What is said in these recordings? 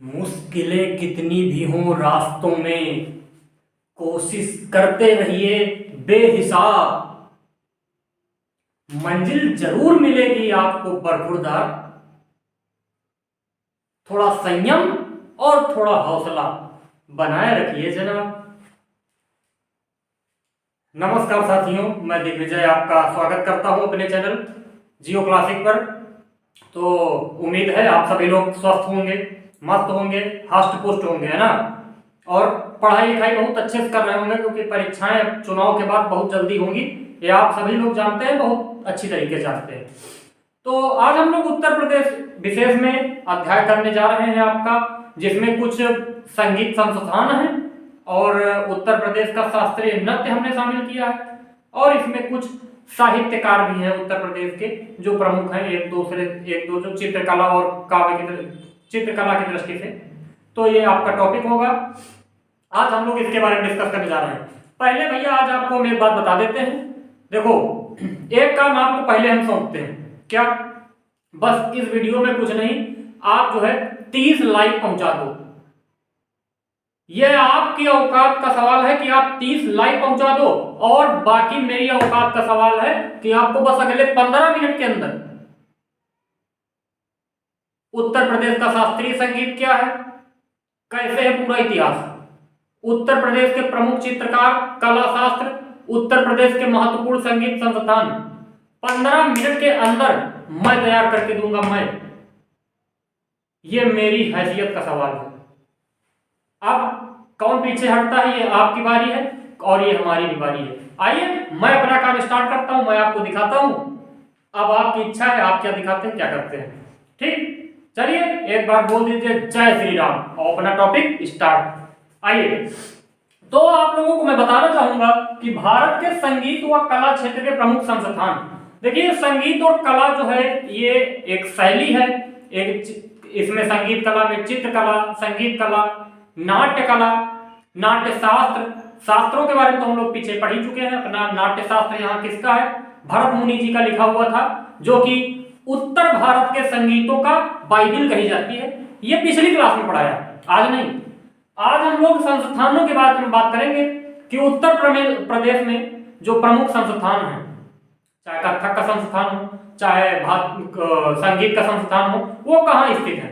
मुश्किलें कितनी भी हों रास्तों में, कोशिश करते रहिए बेहिसाब। मंजिल जरूर मिलेगी आपको बरखुरदार। थोड़ा संयम और थोड़ा हौसला बनाए रखिए जनाब। नमस्कार साथियों, मैं दिग्विजय आपका स्वागत करता हूं अपने चैनल जियो क्लासिक पर। तो उम्मीद है आप सभी लोग स्वस्थ होंगे, मस्त होंगे, हष्ट पुष्ट होंगे, है ना। और पढ़ाई लिखाई बहुत अच्छे से कर रहे होंगे, क्योंकि परीक्षाएं चुनाव के बाद बहुत जल्दी होंगी, ये आप सभी लोग जानते हैं, बहुत अच्छी तरीके से जानते हैं। तो आज हम लोग उत्तर प्रदेश विशेष में अध्याय करने जा रहे हैं आपका, जिसमें कुछ संगीत संस्थान हैं और उत्तर प्रदेश का शास्त्रीय नृत्य हमने शामिल किया है, और इसमें कुछ साहित्यकार भी हैं उत्तर प्रदेश के जो प्रमुख हैं, एक दो जो चित्रकला और काव्य की चित्रकला की दृष्टि से। तो ये आपका टॉपिक होगा। आज हम लोग इसके बारे में डिस्कस करने जा रहे हैं। पहले भैया आज आपको हम एक बात बता देते हैं। देखो, एक काम आपको पहले हम सौंपते हैं, क्या? बस इस वीडियो में कुछ नहीं, आप जो है 30 लाइक पहुंचा दो। यह आपकी औकात का सवाल है कि आप 30 लाइक पहुंचा दो, और बाकी मेरी औकात का सवाल है कि आपको बस अगले 15 मिनट के अंदर उत्तर प्रदेश का शास्त्रीय संगीत क्या है, कैसे है पूरा इतिहास, उत्तर प्रदेश के प्रमुख चित्रकार, कला शास्त्र, उत्तर प्रदेश के महत्वपूर्ण संगीत संस्थान 15 मिनट के अंदर मैं तैयार करके दूंगा। ये मेरी हैसियत का सवाल है। अब कौन पीछे हटता है, ये आपकी बारी है और ये हमारी भी बारी है। आइए मैं अपना काम स्टार्ट करता हूं, मैं आपको दिखाता हूं। अब आपकी इच्छा है, आप क्या दिखाते हैं, क्या करते हैं। ठीक, चलिए एक बार बोल दीजिए जय श्री राम और अपना टॉपिक स्टार्ट। आइए, तो आप लोगों को मैं बताना चाहूंगा कि भारत के संगीत व कला क्षेत्र के प्रमुख संस्थान। देखिए, संगीत और कला जो है ये एक शैली है। इसमें संगीत कला में चित्रकला, संगीत कला, नाट्य कला, नाट्य शास्त्र, शास्त्रों के बारे में तो हम लोग पीछे पढ़ ही चुके हैं। अपना नाट्य शास्त्र यहाँ किसका है? भरत मुनि जी का लिखा हुआ था, जो कि उत्तर भारत के संगीतों का बाइबिल कही जाती है। ये पिछली क्लास में पढ़ाया, आज नहीं। आज हम लोग संस्थानों के बारे में बात करेंगे कि उत्तर प्रदेश में जो प्रमुख संस्थान हैं, चाहे कथक का संस्थान हो, चाहे संगीत का संस्थान हो, वो कहाँ स्थित है।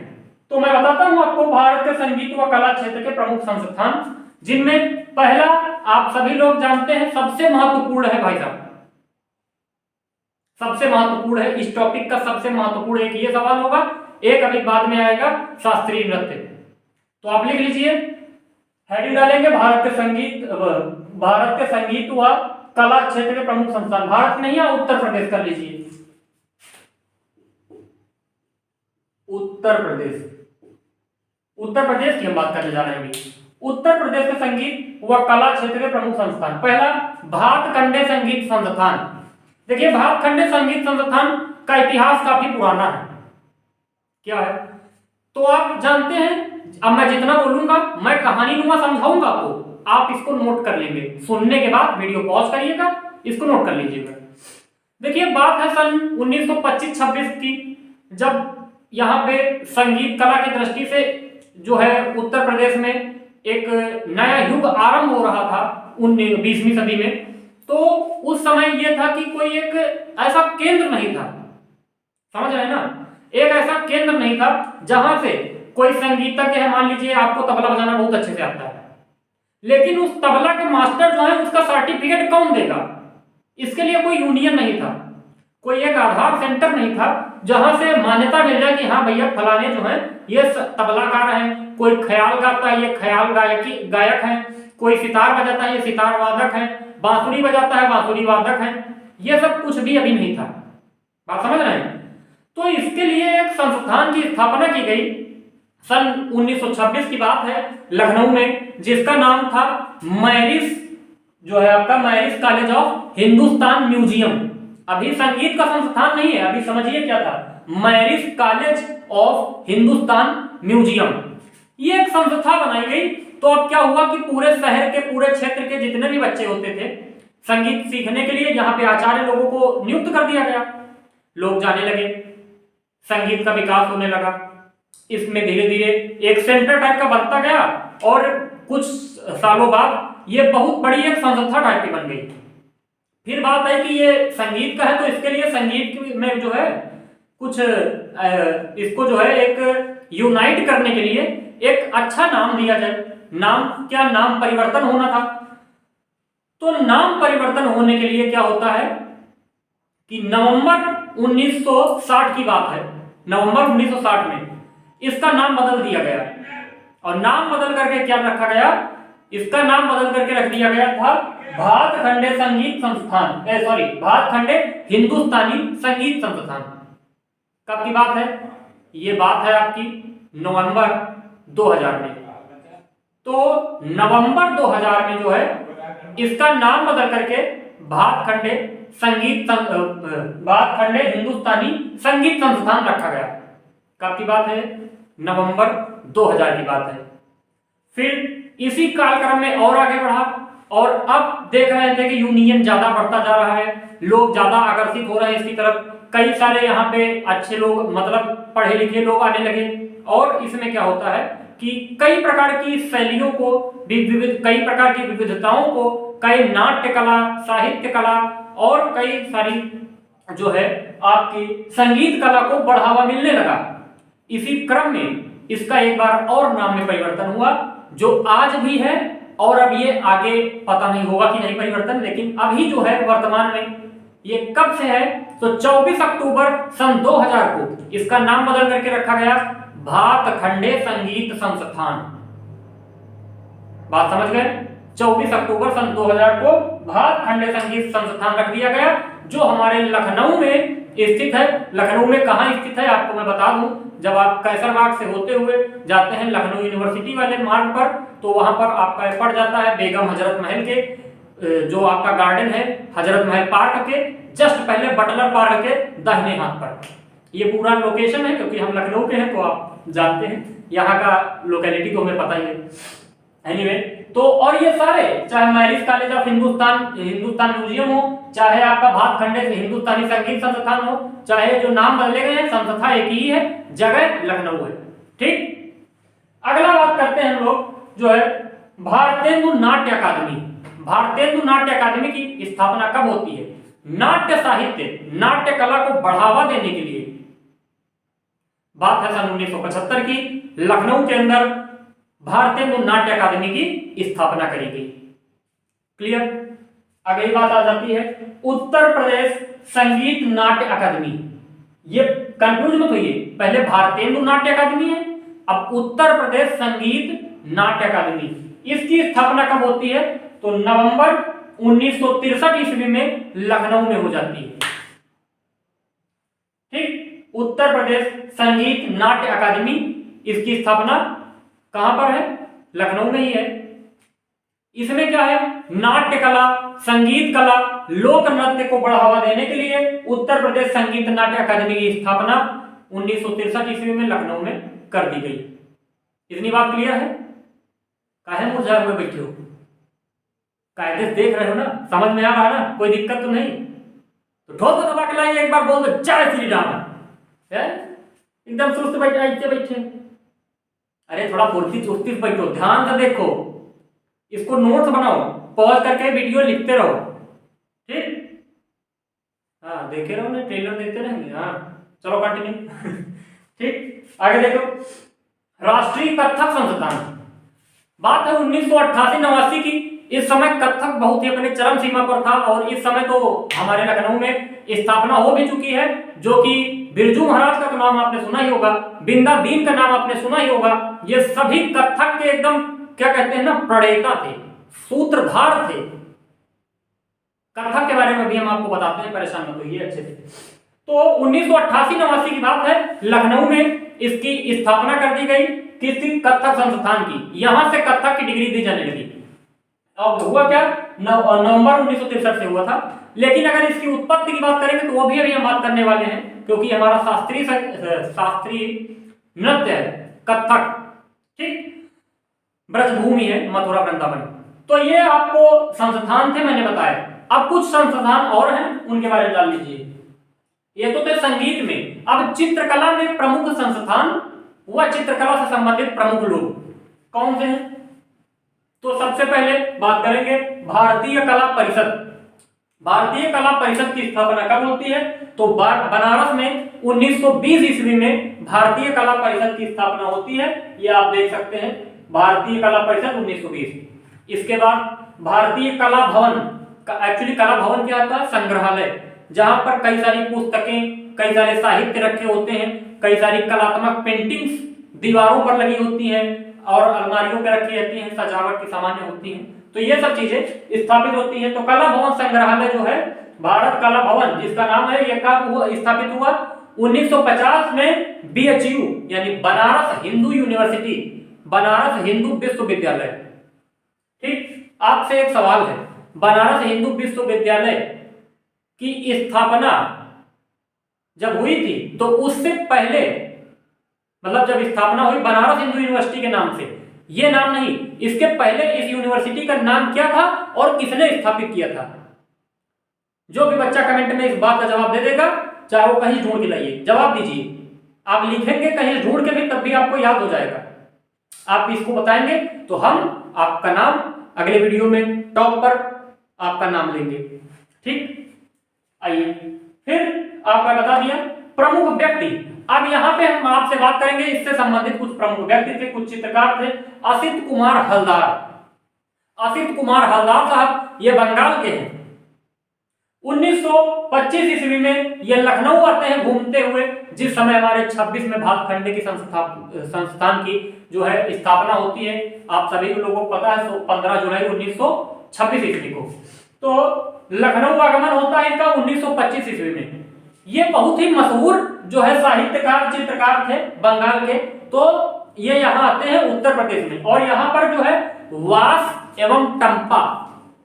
तो मैं बताता हूं आपको भारत के संगीत व कला क्षेत्र के प्रमुख संस्थान, जिनमें पहला आप सभी लोग जानते हैं, सबसे महत्वपूर्ण है भाई साहब, सबसे महत्वपूर्ण है इस टॉपिक का। सबसे महत्वपूर्ण एक ये सवाल होगा, एक अभी बाद में आएगा शास्त्रीय नृत्य। तो आप लिख लीजिए, हेडिंग डालेंगे भारत के संगीत व कला क्षेत्र के प्रमुख संस्थान। भारत नहीं, या उत्तर प्रदेश कर लीजिए, उत्तर प्रदेश। उत्तर प्रदेश की हम बात करने जा रहे हैं। उत्तर प्रदेश के संगीत व कला क्षेत्र के प्रमुख संस्थान, पहला भातखंडे संगीत संस्थान। देखिए, भातखंडे संगीत संस्थान का इतिहास काफी पुराना है। क्या है तो आप जानते हैं। अब मैं जितना बोलूंगा मैं कहानी नुमा समझाऊंगा आपको, आप इसको नोट कर लेंगे। सुनने के बाद वीडियो पॉज करिएगा, इसको नोट कर लीजिएगा। देखिए, बात है सन 1925-26 की, जब यहाँ पे संगीत कला की दृष्टि से जो है उत्तर प्रदेश में एक नया युग आरंभ हो रहा था 20वीं सदी में। तो उस समय यह था कि कोई एक ऐसा केंद्र नहीं था, समझ रहे हैं ना, एक ऐसा केंद्र नहीं था जहां से कोई संगीतज्ञ है, मान लीजिए आपको तबला बजाना बहुत अच्छे से आता है, लेकिन उस तबला के मास्टर जो है उसका सर्टिफिकेट कौन देगा? इसके लिए कोई यूनियन नहीं था, कोई एक आधार सेंटर नहीं था जहां से मान्यता मिल जाए कि हाँ भैया फलाने जो है ये तबलाकार हैं, कोई ख्याल गाता है ये ख्याल गायक हैं, कोई सितार बजाता है ये सितार वादक हैं, बांसुरी बजाता है बांसुरी वादक हैं। ये सब कुछ भी अभी नहीं था, बात समझ रहे हैं। तो इसके लिए एक संस्थान की स्थापना की गई सन 1926 की बात है, लखनऊ में, जिसका नाम था मैरिस, जो है आपका मैरिस कॉलेज ऑफ हिंदुस्तान म्यूजियम। अभी संगीत का संस्थान नहीं है, अभी समझिए क्या था, मैरिस कॉलेज ऑफ हिंदुस्तान म्यूजियम। ये एक संस्था बनाई गई। तो अब क्या हुआ कि पूरे शहर के, पूरे क्षेत्र के जितने भी बच्चे होते थे संगीत सीखने के लिए, यहाँ पे आचार्य लोगों को नियुक्त कर दिया गया। लोग जाने लगे, संगीत का विकास होने लगा। इसमें धीरे धीरे एक सेंटर टाइप का बनता गया और कुछ सालों बाद ये बहुत बड़ी एक संस्था टाइप की बन गई। फिर बात है कि ये संगीत का है, तो इसके लिए संगीत में जो है कुछ इसको जो है एक यूनाइट करने के लिए एक अच्छा नाम दिया जाए। नाम क्या, नाम परिवर्तन होना था। तो नाम परिवर्तन होने के लिए क्या होता है कि नवंबर 1960 की बात है, नवंबर 1960 में इसका नाम बदल दिया गया और नाम बदल करके क्या रखा गया, इसका नाम बदल करके रख दिया गया था भातखंडे संगीत संस्थान, सॉरी भातखंडे हिंदुस्तानी संगीत संस्थान। कब की बात है, ये बात है आपकी नवंबर 2000 में। तो नवंबर 2000 में जो है इसका नाम बदल करके भातखंडे भातखंडे हिंदुस्तानी संगीत संस्थान रखा गया। कब की बात है, नवंबर 2000 की बात है। फिर इसी कालक्रम में और आगे बढ़ा और अब देख रहे थे कि यूनियन ज्यादा बढ़ता जा रहा है, लोग ज्यादा आकर्षित हो रहे हैं इसकी तरफ, कई सारे यहाँ पे अच्छे लोग मतलब पढ़े लिखे लोग आने लगे और इसमें क्या होता है कि कई प्रकार की शैलियों को, कई प्रकार की विविधताओं को, कई नाट्य कला, साहित्य कला और कई सारी जो है आपकी संगीत कला को बढ़ावा मिलने लगा। इसी क्रम में इसका एक बार और नाम में परिवर्तन हुआ जो आज भी है और अब ये आगे पता नहीं होगा कि नहीं परिवर्तन, लेकिन अभी जो है वर्तमान में ये कब से है तो 24 अक्टूबर सन 2000 को इसका नाम बदल करके रखा गया भातखंडे संगीत संस्थान। बात समझ गए, 24 अक्टूबर सन 2000 को भातखंडे संगीत संस्थान रख दिया गया जो हमारे लखनऊ में स्थित है। लखनऊ में कहाँ स्थित है आपको मैं बता दूं, जब आप कैसरबाग से होते हुए जाते हैं लखनऊ यूनिवर्सिटी वाले मार्ग पर तो वहां पर आपका पड़ जाता है बेगम हजरत महल के जो आपका गार्डन है हजरत महल पार्क के जस्ट पहले बटलर पार्क के दाहिने हाथ पर ये पूरा लोकेशन है। क्योंकि हम लखनऊ के हैं तो आप जानते हैं यहाँ का लोकेलिटी तो हमें पता ही है। एनीवे तो और ये सारे चाहे marriage college of Hindustan museum हो, चाहे आपका भातखंडे से हिंदुस्तानी संगीत संस्थान हो, चाहे जो नाम बदले गए हैं संस्था एक ही है, जगह लखनऊ है। ठीक, अगला बात करते हैं हम लोग जो है भारतेंदु नाट्य अकादमी। भारतेंदु नाट्य अकादमी की स्थापना कब होती है? नाट्य साहित्य, नाट्य कला को बढ़ावा देने के लिए बात है सन 1975 की, लखनऊ के अंदर भारतेंदु नाट्य अकादमी की स्थापना करी गई। क्लियर? अगली बात आ जाती है उत्तर प्रदेश संगीत नाट्य अकादमी। ये कंफ्यूज मत होइए, पहले भारतेंदु नाट्य अकादमी है, अब उत्तर प्रदेश संगीत नाट्य अकादमी। इसकी स्थापना कब होती है तो नवंबर 1963 ईस्वी में लखनऊ में हो जाती है। ठीक, उत्तर प्रदेश संगीत नाट्य अकादमी, इसकी स्थापना कहां पर है? लखनऊ में ही है। इसमें क्या है, नाट्य कला, संगीत कला, लोक नृत्य को बढ़ावा देने के लिए उत्तर प्रदेश संगीत नाट्य अकादमी की स्थापना 1963 ईस्वी में लखनऊ में कर दी गई। इतनी बात क्लियर है? काहे मुरझाए हुए बैठे हो? कायदे से देख रहे हो ना, समझ में आ रहा है ना, कोई दिक्कत तो नहीं? तो ठोक दबा के लाइए, एक बार बोल दो जय श्री राम। एकदम सुस्त बैठे, अरे थोड़ा फुर्ती चुस्ती से बैठो, ध्यान से देखो, इसको नोट्स बनाओ, पॉज करके वीडियो लिखते रहो। ठीक, हाँ देखे रहो ना, ट्रेलर देते रहेंगे। हाँ चलो कंटिन्यू। ठीक, आगे देखो राष्ट्रीय कथक संस्थान। बात है 1988-89 की। इस समय कथक बहुत ही अपने चरम सीमा पर था और इस समय तो हमारे लखनऊ में स्थापना हो भी चुकी है, जो कि बिरजू महाराज का तो नाम आपने सुना ही होगा, बिंदा दीन का नाम आपने सुना ही होगा। ये सभी कथक के एकदम क्या कहते हैं ना, प्रणेता थे, सूत्रधार थे। कथक के बारे में भी हम आपको बताते हैं, परेशान मत होइए अच्छे से। तो 1988-89 की बात है, लखनऊ में इसकी स्थापना कर दी गई किसी कथक संस्थान की। यहां से कथक की डिग्री दी जाने लगी। अब हुआ क्या, नवंबर 1963 से हुआ था। लेकिन अगर इसकी उत्पत्ति की बात करेंगे तो वो भी अभी हम बात करने वाले हैं, क्योंकि हमारा शास्त्रीय नृत्य है कथक। ठीक, ब्रजभूमि है मथुरा वृंदावन। तो ये आपको संस्थान थे मैंने बताया। अब कुछ संस्थान और हैं, उनके बारे में जान लीजिए। ये तो थे संगीत में। अब चित्रकला में प्रमुख संस्थान व चित्रकला से संबंधित प्रमुख लोग कौन से हैं? तो सबसे पहले बात करेंगे भारतीय कला परिषद। भारतीय कला परिषद की स्थापना कब होती है? तो बनारस में 1920 ईस्वी में भारतीय कला परिषद की स्थापना होती है। ये आप देख सकते हैं, भारतीय कला परिषद 1920। इसके बाद भारतीय कला भवन, एक्चुअली कला भवन क्या होता है? संग्रहालय, जहां पर कई सारी पुस्तकें, कई सारे साहित्य रखे होते हैं, कई सारी कलात्मक पेंटिंग्स दीवारों पर लगी होती हैं और अलमारियों पे रखी रहती हैं, सजावट की सामान्य होती हैं। तो ये सब चीजें स्थापित होती हैं। तो कला भवन संग्रहालय जो है, भारत कला भवन जिसका नाम है, ये कब स्थापित हुआ? 1950 में BHU यानी बनारस हिंदू यूनिवर्सिटी, बनारस हिंदू विश्वविद्यालय। ठीक, आपसे एक सवाल है, बनारस हिंदू विश्वविद्यालय की स्थापना जब हुई थी तो उससे पहले, मतलब जब स्थापना हुई बनारस हिंदू यूनिवर्सिटी के नाम से, ये नाम नहीं, इसके पहले इस यूनिवर्सिटी का नाम क्या था और किसने स्थापित किया था? जो भी बच्चा कमेंट में इस बात का जवाब दे देगा, चाहे वो कहीं ढूंढ के लाइए, जवाब दीजिए। आप लिखेंगे कहीं ढूंढ के भी, तब भी आपको याद हो जाएगा। आप इसको बताएंगे तो हम आपका नाम अगले वीडियो में टॉप पर आपका नाम लेंगे। ठीक, आइए फिर आपका बता दिया प्रमुख व्यक्ति। अब यहाँ पे हम आपसे बात करेंगे इससे संबंधित कुछ प्रमुख व्यक्ति थे, कुछ चित्रकार थे। असित कुमार हलदार, असित कुमार हलदार साहब ये बंगाल के हैं। 1925 ईस्वी में ये लखनऊ आते हैं घूमते हुए, जिस समय हमारे 26 में भातखंडे की संस्थान की जो है स्थापना होती है। आप सभी लोगों को पता है 15 जुलाई 1926 ईस्वी को। तो लखनऊ आगमन होता है इनका 1925 ईस्वी में। ये बहुत ही मशहूर जो है साहित्यकार, चित्रकार थे बंगाल के। तो ये यहाँ आते हैं उत्तर प्रदेश में, और यहाँ पर जो है वास एवं टंपा,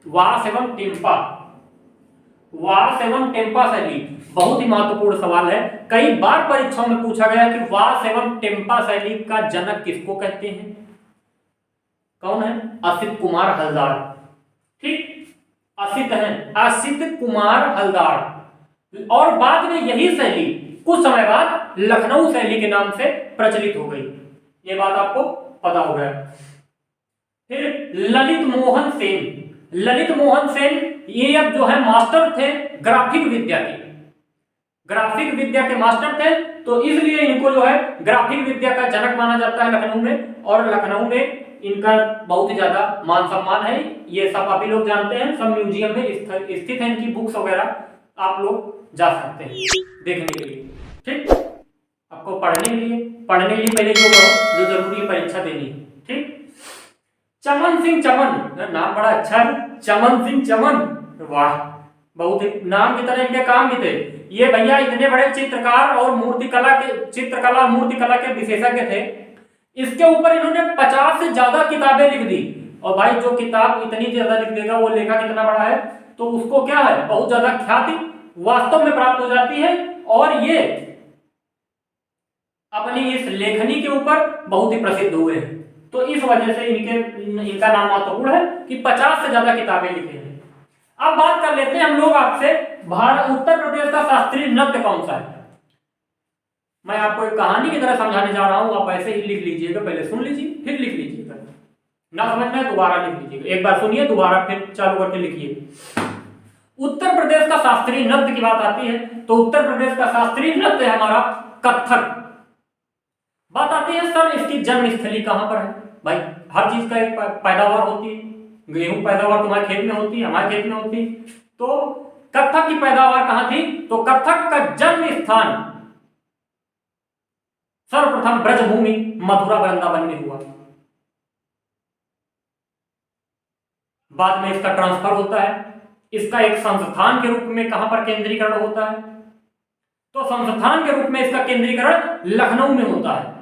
वास एवं टिम्पा, वास एवं टेम्पा शैली बहुत ही महत्वपूर्ण सवाल है। कई बार परीक्षाओं में पूछा गया कि वास एवं टेम्पा शैली का जनक किसको कहते हैं? कौन है? असित कुमार हलदार। ठीक, असित हैं, असित कुमार हलदार। और बाद में यही शैली कुछ समय बाद लखनऊ शैली के नाम से प्रचलित हो गई। ये बात आपको पता हो गया। फिर ललित मोहन सेन, ललित मोहन सेन ये अब जो है मास्टर थे ग्राफिक विद्या के, ग्राफिक विद्या के मास्टर थे। तो इसलिए इनको जो है ग्राफिक विद्या का जनक माना जाता है लखनऊ में, और लखनऊ में इनका बहुत ही ज्यादा मान सम्मान है। ये सब अभी लोग जानते हैं, सब म्यूजियम में स्थित है। इनकी बुक्स वगैरह आप लोग जा सकते हैं देखने के लिए। ठीक, आपको पढ़ने के लिए पहले जो करो जो जरूरी है परीक्षा देनी। ठीक, चमन सिंह चमन, नाम बड़ा अच्छा है, चमन सिंह चमन। वाह, बहुत ही नाम की तरह इनके काम भी थे। ये भैया इतने बड़े चित्रकार और मूर्तिकला के विशेषज्ञ थे। इसके ऊपर इन्होंने 50 से ज्यादा किताबें लिख दी। और भाई जो किताब इतनी ज्यादा लिख देगा वो लेखक कितना बड़ा है, तो उसको क्या है, बहुत ज्यादा ख्याति वास्तव में प्राप्त हो जाती है। और ये अपनी इस लेखनी के ऊपर बहुत ही प्रसिद्ध हुए हैं। तो इस वजह से इनका नाम महत्वपूर्ण है कि 50 से ज्यादा किताबें लिखी हैं। अब बात कर लेते हैं हम लोग आपसे, उत्तर प्रदेश का शास्त्रीय नृत्य कौन सा है? मैं आपको एक कहानी की तरह समझाने जा रहा हूं, आप ऐसे ही लिख लीजिएगा, पहले सुन लीजिए फिर लिख लीजिएगा, ना समझ में दोबारा लिख लीजिएगा। एक बार सुनिए, दोबारा फिर चालू करके लिखिए। उत्तर प्रदेश का शास्त्रीय नृत्य की बात आती है तो उत्तर प्रदेश का शास्त्रीय नृत्य है हमारा कथक। बात आती है सर इसकी जन्मस्थली कहां पर है? भाई हर चीज का एक पैदावार होती है, गेहूं पैदावार तुम्हारे खेत में होती है, हमारे खेत में होती है। तो कथक की पैदावार कहां थी? तो कथक का जन्म स्थान सर्वप्रथम ब्रजभूमि मथुरा वृंदावन में हुआ। बाद में इसका ट्रांसफर होता है, इसका एक संस्थान के रूप में कहां पर केंद्रीकरण होता है? तो संस्थान के रूप में इसका केंद्रीकरण लखनऊ में होता है।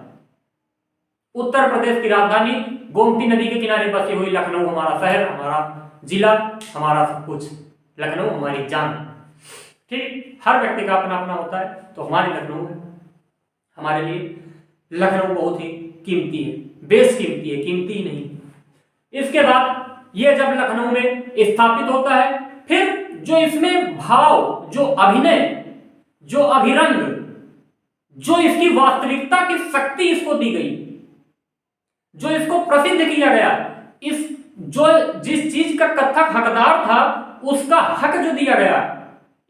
उत्तर प्रदेश की राजधानी गोमती नदी के किनारे बसी हुई लखनऊ हमारा शहर, हमारा जिला, हमारा सब कुछ। लखनऊ हमारी जान। ठीक, हर व्यक्ति का अपना अपना होता है, तो हमारे लखनऊ है, हमारे लिए लखनऊ बहुत ही कीमती है, बेस कीमती है, कीमती ही नहीं। इसके बाद ये जब लखनऊ में स्थापित होता है, फिर जो इसमें भाव, जो अभिनय, जो अभिरंग, जो इसकी वास्तविकता की शक्ति इसको दी गई, जो इसको प्रसिद्ध किया गया, इस जो जिस चीज का कथक हकदार था उसका हक जो दिया गया,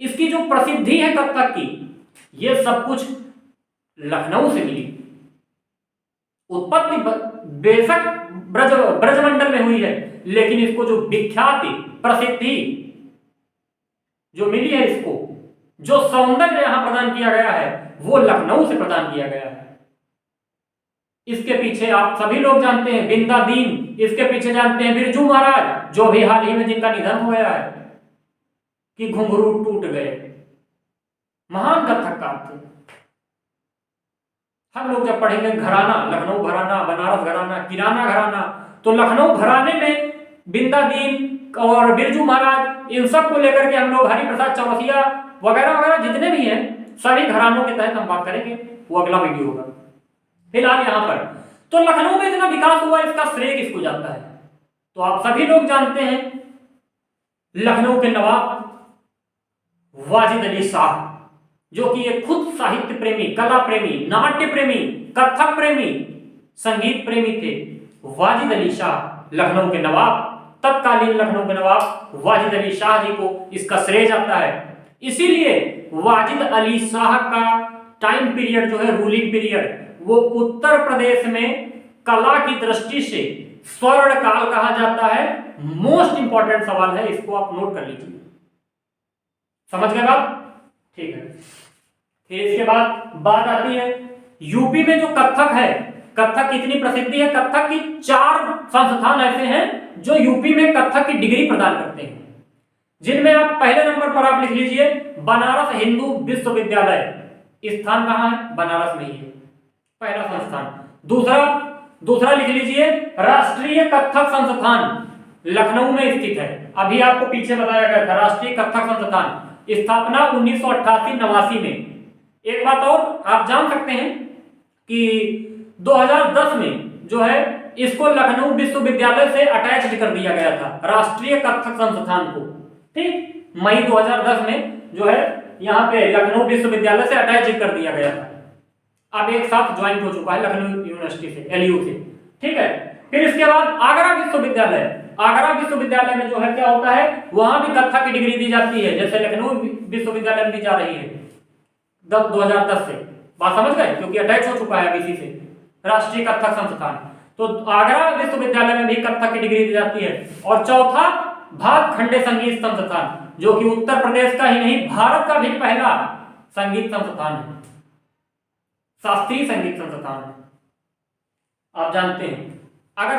इसकी जो प्रसिद्धि है कथक की, ये सब कुछ लखनऊ से मिली। उत्पत्ति बेशक ब्रजमंडल में हुई है, लेकिन इसको जो विख्याति प्रसिद्धि जो मिली है, इसको जो सौंदर्य यहां प्रदान किया गया है, वो लखनऊ से प्रदान किया गया है। इसके पीछे आप सभी लोग जानते हैं बिंदा दीन, इसके पीछे जानते हैं बिरजू महाराज, जो भी हाल ही में जिनका निधन हो गया है, कि घुंघरू टूट गए, महान कथककार थे। हम लोग जब पढ़ेंगे घराना, लखनऊ घराना, बनारस घराना, किराना घराना, तो लखनऊ घराने में बिंदा दीन और बिरजू महाराज, इन सब को लेकर के हम लोग हरिप्रसाद चौरसिया वगैरह वगैरह जितने भी हैं, सभी घरानों के तहत हम बात करेंगे, वो अगला वीडियो होगा। फिलहाल यहां पर तो लखनऊ में इतना विकास हुआ, इसका श्रेय किसको जाता है? तो आप सभी लोग जानते हैं लखनऊ के नवाब वाजिद अली शाह, जो कि एक खुद साहित्य प्रेमी, कला प्रेमी, नाट्य प्रेमी, कथक प्रेमी, संगीत प्रेमी थे। वाजिद अली शाह लखनऊ के नवाब, तत्कालीन लखनऊ के नवाब वाजिद अली शाह जी को इसका श्रेय जाता है। इसीलिए वाजिद अली शाह का टाइम पीरियड जो है, रूलिंग पीरियड, वो उत्तर प्रदेश में कला की दृष्टि से स्वर्ण काल कहा जाता है। मोस्ट इंपॉर्टेंट सवाल है, इसको आप नोट कर लीजिए। समझ गए बात? ठीक है। फिर इसके बाद बात आती है यूपी में जो कथक है, कथक कितनी प्रसिद्धि है? कथक की 4 संस्थान ऐसे हैं जो यूपी में कथक की डिग्री प्रदान करते हैं, जिनमें आप पहले नंबर पर आप लिख लीजिए बनारस हिंदू विश्वविद्यालय। स्थान कहां है? बनारस में ही है, पहला संस्थान। दूसरा लिख लीजिए राष्ट्रीय कथक संस्थान, लखनऊ में स्थित है। अभी आपको पीछे बताया गया था राष्ट्रीय कथक संस्थान, स्थापना 1988-89 में। एक बात और आप जान सकते हैं कि 2010 में जो है इसको लखनऊ विश्वविद्यालय से अटैच कर दिया गया था, राष्ट्रीय कथक संस्थान को। ठीक, मई 2010 में जो है यहाँ पे लखनऊ विश्वविद्यालय से अटैच कर दिया गया था। अब एक साथ ज्वाइन हो चुका है लखनऊ यूनिवर्सिटी से, LU से। ठीक है। फिर इसके बाद आगरा विश्वविद्यालय, आगरा विश्वविद्यालय में जो है क्या होता है, वहां भी कथक की डिग्री दी जाती है, जैसे लखनऊ विश्वविद्यालय में दी जा रही है 2010 से। बात समझ गए? क्योंकि अटैच हो चुका है अब इसी से, राष्ट्रीय कथक संस्थान। तो आगरा विश्वविद्यालय में भी कथक की डिग्री दी जाती है। और चौथा भातखंडे संगीत संस्थान, जो कि उत्तर प्रदेश का ही नहीं भारत का भी पहला संगीत संस्थान है, शास्त्रीय संगीत संस्थान है। आप जानते हैं, अगर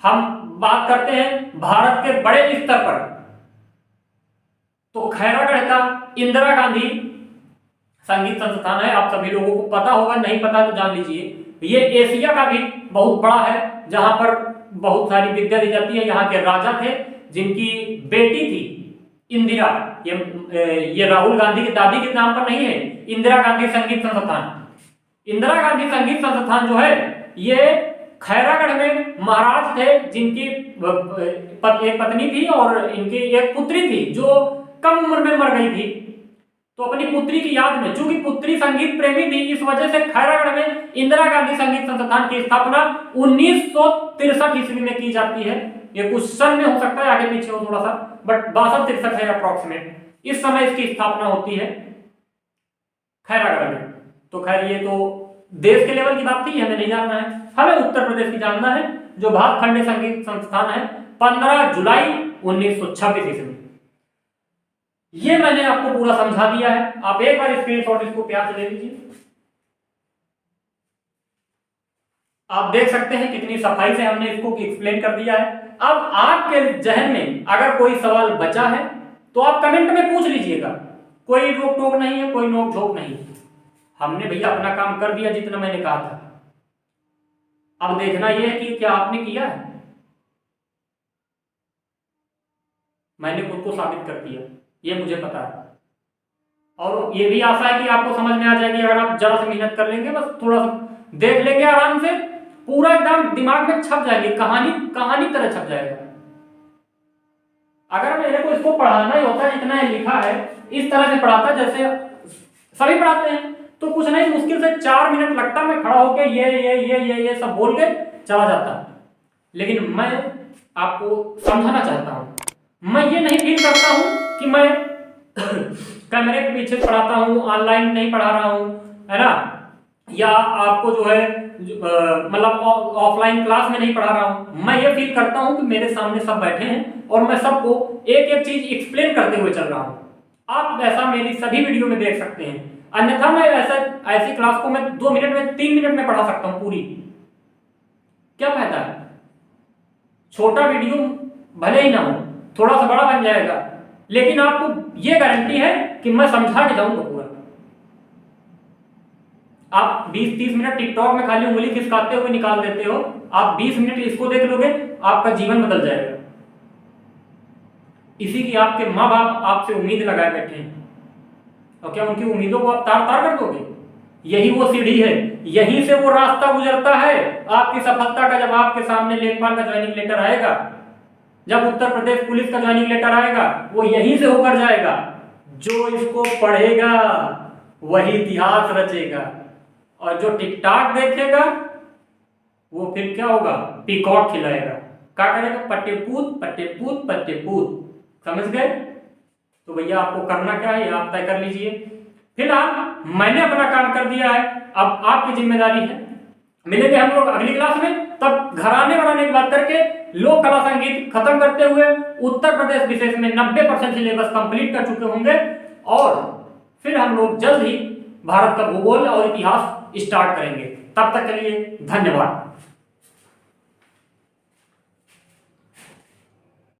हम बात करते हैं भारत के बड़े स्तर पर, तो खैरागढ़ का इंदिरा गांधी संगीत संस्थान है। आप सभी लोगों को पता होगा, नहीं पता तो जान लीजिए। ये एशिया का भी बहुत बड़ा है, जहां पर बहुत सारी विद्या दी जाती है। यहाँ के राजा थे जिनकी बेटी थी इंदिरा, ये राहुल गांधी की दादी के नाम पर नहीं है, इंदिरा गांधी संगीत संस्थान। इंदिरा गांधी संगीत संस्थान जो है ये खैरागढ़ में महाराज थे, जिनकी एक पत्नी थी और इनकी एक पुत्री थी जो कम उम्र में मर गई थी। तो अपनी पुत्री की याद में, चूंकि पुत्री संगीत प्रेमी थी, इस वजह से खैरागढ़ में इंदिरा गांधी संगीत संस्थान की स्थापना 1963 ईस्वी में की जाती है। ये कुछ सन में हो सकता है, आगे पीछे हो थोड़ा सा, बट 62-63 है अप्रोक्सीमेट, इस समय इसकी स्थापना होती है खैरागढ़ में। तो खैर ये तो देश के लेवल की बात थी, हमें नहीं जानना है, हमें उत्तर प्रदेश की जानना है, जो भातखंडे संगीत संस्थान है 15 जुलाई 1926 ईस्वी। ये मैंने आपको पूरा समझा दिया है। आप एक बार स्क्रीनशॉट इसको प्यार से ले लीजिए। आप देख सकते हैं कितनी सफाई से हमने इसको एक्सप्लेन कर दिया है। अब आपके जहन में अगर कोई सवाल बचा है तो आप कमेंट में पूछ लीजिएगा, कोई रोक टोक नहीं है, कोई नोक झोंक नहीं। हमने भैया अपना काम कर दिया जितना मैंने कहा था। अब देखना यह है कि क्या आपने किया है। मैंने खुद को साबित कर दिया, ये मुझे पता है, और ये भी आशा है कि आपको समझ में आ जाएगी अगर आप जरा सी मेहनत कर लेंगे, बस थोड़ा सा देख लेंगे आराम से, पूरा एकदम दिमाग में छप जाएगी, कहानी तरह छप जाएगा। अगर मेरे को इसको पढ़ाना ही होता है, इतना लिखा है, इस तरह से पढ़ाता जैसे सभी पढ़ाते हैं, तो कुछ नहीं, मुश्किल से 4 मिनट लगता, मैं खड़ा होकर ये सब बोल के चला जाता। लेकिन मैं आपको समझाना चाहता हूँ, मैं ये नहीं फील करता हूँ कि मैं कैमरे के पीछे पढ़ाता हूँ, ऑनलाइन नहीं पढ़ा रहा हूँ, है ना, या आपको जो है मतलब ऑफलाइन क्लास में नहीं पढ़ा रहा हूँ। मैं ये फील करता हूँ कि मेरे सामने सब बैठे हैं और मैं सबको एक एक चीज एक्सप्लेन करते हुए चल रहा हूँ। आप ऐसा मेरी सभी वीडियो में देख सकते हैं, अन्यथा मैं ऐसी क्लास को मैं 2 मिनट में 3 मिनट में पढ़ा सकता हूँ पूरी। क्या फायदा है? छोटा वीडियो भले ही ना हो, थोड़ा सा बड़ा बन जाएगा, लेकिन आपको ये गारंटी है कि मैं समझा के जाऊंगा पूरा। आप 20-30 मिनट टिकटॉक में खाली उंगली खिसकाते हुए निकाल देते हो, आप 20 मिनट इसको देख लोगे, आपका जीवन बदल जाएगा। इसी की आपके माँ बाप आपसे उम्मीद लगाए बैठे हैं, और क्या उनकी उम्मीदों को आप तार तार कर दोगे? यही वो सीढ़ी है, यहीं से वो रास्ता गुजरता है आपकी सफलता का। जब आपके सामने लेखपाल का ज्वाइनिंग लेटर आएगा, जब उत्तर प्रदेश पुलिस का ज्वाइनिंग लेटर आएगा, वो यहीं से होकर जाएगा। जो इसको पढ़ेगा वही इतिहास रचेगा, और जो टिकटॉक देखेगा वो फिर क्या होगा? पीकॉक खिलाएगा। क्या करेगा? पट्टेपूत पट्टेपूत पट्टेपूत। समझ गए? तो भैया आपको करना क्या है, आप तय कर लीजिए। फिलहाल मैंने अपना काम कर दिया है, अब आपकी जिम्मेदारी है। मिलेंगे हम लोग अगली क्लास में, तब घराने बनाने की बात करके लोक कला संगीत खत्म करते हुए उत्तर प्रदेश विशेष में 90% सिलेबस कंप्लीट कर चुके होंगे, और फिर हम लोग जल्द ही भारत का भूगोल और इतिहास स्टार्ट करेंगे। तब तक के लिए धन्यवाद।